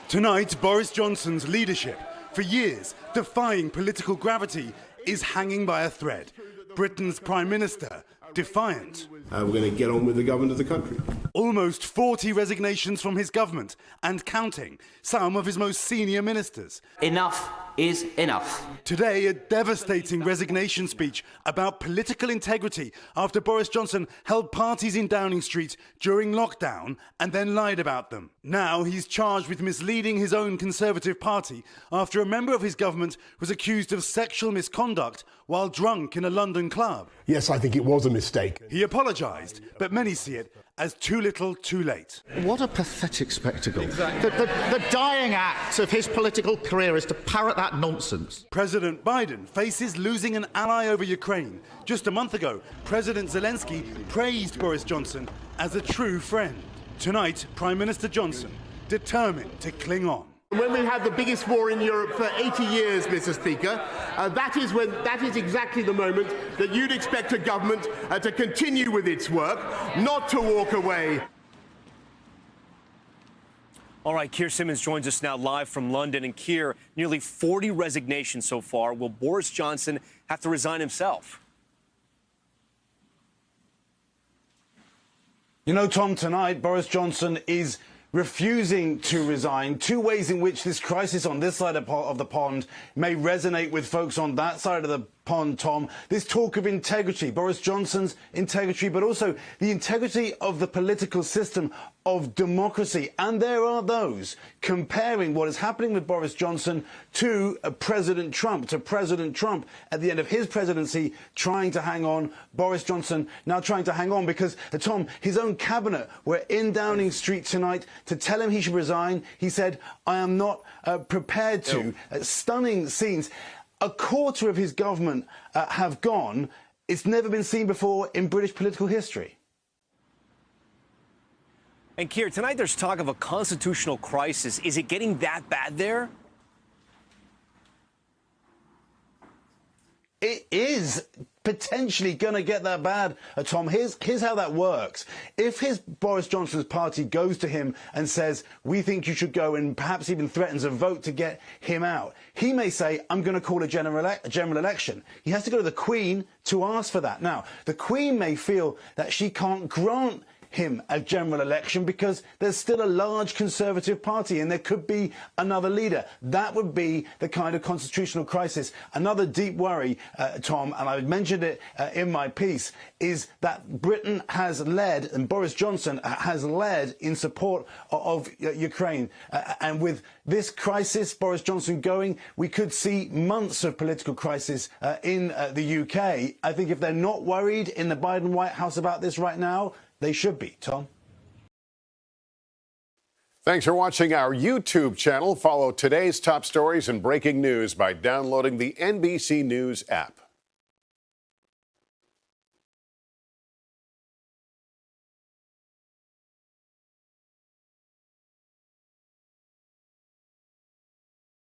Tonight, Boris Johnson's leadership, for years defying political gravity, is hanging by a thread. Britain's Prime Minister, defiant. We're going to get on with the government of the country. Almost 40 resignations from his government, and counting, some of his most senior ministers. Enough is enough. Today, a devastating resignation speech about political integrity after Boris Johnson held parties in Downing Street during lockdown and then lied about them. Now he's charged with misleading his own Conservative Party after a member of his government was accused of sexual misconduct while drunk in a London club. Yes, I think it was a mistake. He apologised, but many see it as too little too late. What a pathetic spectacle. Exactly. The dying act of his political career is to parrot that nonsense. President Biden faces losing an ally over Ukraine. Just a month ago, President Zelensky praised Boris Johnson as a true friend. Tonight, Prime Minister Johnson determined to cling on. When we had the biggest war in Europe for 80 years, Mr. Speaker, that is exactly the moment that you'd expect a government to continue with its work, not to walk away. All right, Keir Simmons joins us now live from London. And Keir, nearly 40 resignations so far. Will Boris Johnson have to resign himself? You know, Tom, tonight Boris Johnson is refusing to resign. Two ways in which this crisis on this side of the pond may resonate with folks on that side of the pond, Tom. This talk of integrity, Boris Johnson's integrity, but also the integrity of the political system of democracy. And there are those comparing what is happening with Boris Johnson to President Trump at the end of his presidency, trying to hang on. Boris Johnson now trying to hang on because, Tom, his own cabinet were in Downing Street tonight to tell him he should resign. He said, I am not prepared to. Stunning scenes. A quarter of his government have gone. It's never been seen before in British political history. And Keir, tonight there's talk of a constitutional crisis. Is it getting that bad there? It is potentially going to get that bad, Tom. Here's how that works. If Boris Johnson's party goes to him and says, we think you should go, and perhaps even threatens a vote to get him out, he may say, I'm going to call a general election. He has to go to the Queen to ask for that. Now, the Queen may feel that she can't grant him a general election because there's still a large Conservative Party and there could be another leader. That would be the kind of constitutional crisis. Another deep worry, Tom, and I mentioned it in my piece, is that Britain has led, and Boris Johnson has led in support of Ukraine. And with this crisis, Boris Johnson going, we could see months of political crisis in the UK. I think if they're not worried in the Biden White House about this right now, they should be, Tom. Thanks for watching our YouTube channel. Follow today's top stories and breaking news by downloading the NBC News app.